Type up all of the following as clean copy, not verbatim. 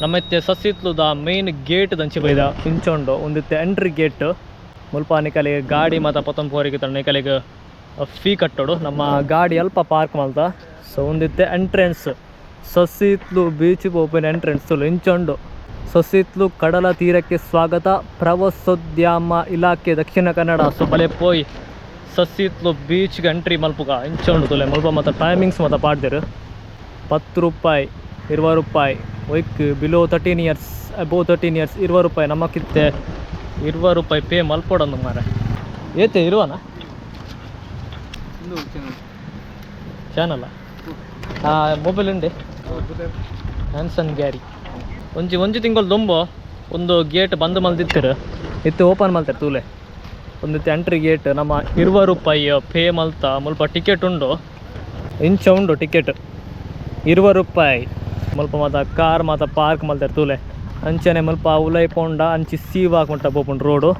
ನಮ್ಮತ್ತೆ ಸಸಿತ್ಲುದ main gate ದಂಚಿ ಬೈದ ಇಂಚೊಂಡು ಒಂದಿತ್ತೆ entry gate ಮುಲ್ಪ ನಿಕಲಿಗೆ ಗಾಡಿ ಮತ್ತು ಪತ್ತೊಂದು ಪೋರಿಗೆ ತಂಡ ನಿಕಲಿಗೆ ಫೀ ಕಟ್ಟೋಡು ನಮ್ಮ ಗಾಡಿ ಅಲ್ಪ ಪಾರ್ಕ್ ಮಲ್ತ. ಸೊ ಒಂದಿತ್ತೆ ಎಂಟ್ರೆನ್ಸ್ ಸಸಿತ್ಲು ಬೀಚಿಗೆ ಓಪನ್ ಎಂಟ್ರೆನ್ಸ್ ಇಂಚೊಂಡು ಸಸಿತ್ಲು ಕಡಲ ತೀರಕ್ಕೆ ಸ್ವಾಗತ ಪ್ರವಾಸೋದ್ಯಮ ಇಲಾಖೆ ದಕ್ಷಿಣ ಕನ್ನಡ. ಸೊ ಬಲೆ ಪೋಯ್ ಸಸಿತ್ಲು ಬೀಚ್ಗೆ ಎಂಟ್ರಿ ಮಲ್ಪುಗ ಇಂಚೊಂಡು ತುಲೆ ಮಲ್ಪ ಮತ್ತು ಟೈಮಿಂಗ್ಸ್ ಮತ್ತು ಪಾಡ್ದಿರು 10 ರೂಪಾಯಿ 20 ರೂಪಾಯಿ ವೈಕ್ ಬಿಲೋ 13 ಇಯರ್ಸ್ ಅಬೋವ್ 13 ಇಯರ್ಸ್ 20 ರೂಪಾಯಿ ನಮ್ಮಕ್ಕಿತ್ತೆ 20 ರೂಪಾಯಿ ಪೇ ಮಲ್ಪೊಡೊಂದು ಮಾರೆ ಏತೆ ಇರುವನ ಚಾನಲ್ಲ ಮೊಬೈಲ್ ಉಂಡೆ ಹ್ಯಾನ್ಸನ್ ಗ್ಯಾರಿ ಒಂಜಿ ತಿಂಗಳು ದೊಂಬು ಒಂದು ಗೇಟ್ ಬಂದ್ ಮಲ್ದಿತ್ತಿರು ಇತ್ತು ಓಪನ್ ಮಲ್ತಾರೆ ತೂಲೆ ಒಂದಿತ್ತು ಎಂಟ್ರಿ ಗೇಟ್ ನಮ್ಮ 20 ರೂಪಾಯಿ ಪೇ ಮಲ್ತ ಮುಲ್ಪ ಟಿಕೆಟ್ ಉಂಡು ಇಂಚ ಉಂಡು ಟಿಕೆಟ್ 20 ರೂಪಾಯಿ ಮುಲ್ಪ ಮಾತ ಕಾರ್ ಮಾತ ಪಾರ್ಕ್ ಮಲ್ತಾರೆ ತೂಲೆ ಅಂಚನೆ ಮುಲ್ಪ ಉಲೈ ಪೋಂಡ ಅಂಚಿ ಸೀವಾಕ್ ಮುಟ್ಟ ಬೋಪುಂಡು ರೋಡು.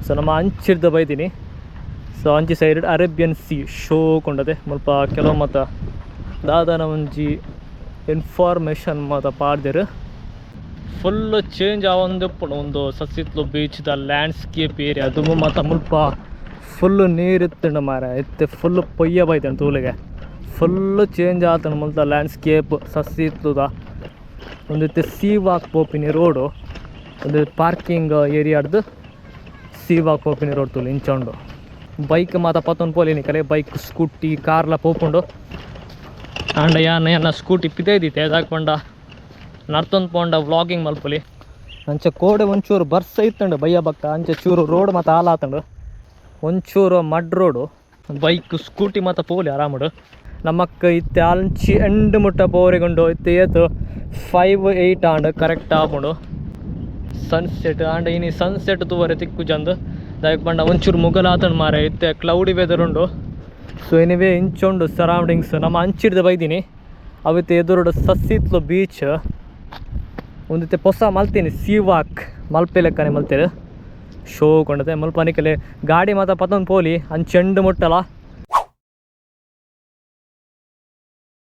ಸೊ ನಮ್ಮ ಅಂಚಿಡ್ದು ಬೈತೀನಿ. ಸೊ ಅಂಚಿ ಸೈಡ್ ಅರೇಬಿಯನ್ ಸೀ ಶೋ ಕೊಂಡದೆ ಮುಲ್ಪ ಕೆಲವು ಮತ್ತು ದಾದಾನ ಒಂಜಿ ಇನ್ಫಾರ್ಮೇಷನ್ ಮಾತ ಪಾಡ್ದಿರು ಫುಲ್ ಚೇಂಜ್ ಒಂದು ಸಸಿತ್ಲು ಬೀಚ್ದ ಲ್ಯಾಂಡ್ಸ್ಕೇಪ್ ಏರಿಯಾ ಅದು ಮತ್ತು ಮುಲ್ಪ ಫುಲ್ಲು ನೀರಿತ್ತಂಡು ಮಾರ ಎತ್ತೆ ಫುಲ್ಲು ಪೊಯ್ಯ ಬೈತಾನೆ ತೂಲಿಗೆ ಫುಲ್ಲು ಚೇಂಜ್ ಆತನು ಮುಲ್ತ ಲ್ಯಾಂಡ್ಸ್ಕೇಪ್ ಸಸಿತ್ಲುದ ಒಂದಿತ್ತು ಸೀವಾಕ್ ಪೋಪಿನಿ ರೋಡು ಒಂದು ಪಾರ್ಕಿಂಗ್ ಏರಿಯಾಡ್ದು ಸೀವಾಕ್ ಪೋಪಿನಿ ರೋಡ್ ತೂಲಿ ಇಂಚೊಂಡು ಬೈಕ್ ಮಾತ ಪತ್ತೊಂದು ಪೋಲಿನಿ ಕಲೆ ಬೈಕ್ ಸ್ಕೂಟಿ ಕಾರ್ಲ ಪೋಪುಂಡು ಆಂಡ ಯಾನ ಸ್ಕೂಟಿ ಪಿತೈದಿತ್ತೆ ಅದಾಕೊಂಡ ನರ್ತೊಂದು ಪೋಂಡ ವ್ಲಾಗಿಂಗ್ ಮಲ್ಪಲಿ ಅಂಚೆ ಕೋಡೆ ಒಂಚೂರು ಬರ್ಸ ಇತ್ತಂಡು ಬಯ್ಯ ಬಕ್ಕ ಅಂಚೆ ಚೂರು ರೋಡ್ ಮತ್ತು ಹಾಲಾತಂಡು ಒಂಚೂರು ಮಡ್ ರೋಡು ಬೈಕ್ ಸ್ಕೂಟಿ ಮತ್ತು ಪೋಲಿ ಆರಾಮಡು ನಮ್ಮಕ್ಕ ಇತ್ತೆ ಅಂಚಿ ಎಂಡು ಮುಟ್ಟ ಪೋರಿಗೊಂಡು ಇತ್ತೆ ಏತು 5-8 ಆಂಡ್ ಕರೆಕ್ಟ್ ಆಪುಂಡು ಸನ್ಸೆಟ್ ಆಂಡ ಇನಿ ಸನ್ಸೆಟ್ ತೂವರೆ ತಿಕ್ಕು ಜಂದು ದಯಕ್ ಪಂಡ ಒಂಚೂರು ಮುಗಲಾತಂಡು ಮಾರೆ ಇತ್ತೆ ಕ್ಲೌಡಿ ವೆದರ್ ಉಂಡು. ಸೊ ಎನಿವೇ ಇಂಚೊಂಡು ಸರೌಂಡಿಂಗ್ಸ್ ನಮ್ಮ ಅಂಚಿಡ್ದು ಬೈದೀನಿ ಅವಿತ್ತೆ ಎದುರುಡು ಸಸಿತ್ಲು ಬೀಚ್ ಒಂದಿತ್ತೆ ಹೊಸ ಮಲ್ತೀನಿ ಸೀವಾಕ್ ಮಲ್ಪೆ ಲೆಕ್ಕನೆ ಮಲ್ತೇವೆ ಶೋ ಕೊಂಡತೆ ಮುಲ್ಪ ನಿಕಲೆ ಗಾಡಿ ಮಾತ ಪತ್ತೊಂದು ಪೋಲಿ ಅಂಚೆಂಡು ಮುಟ್ಟಲ್ಲ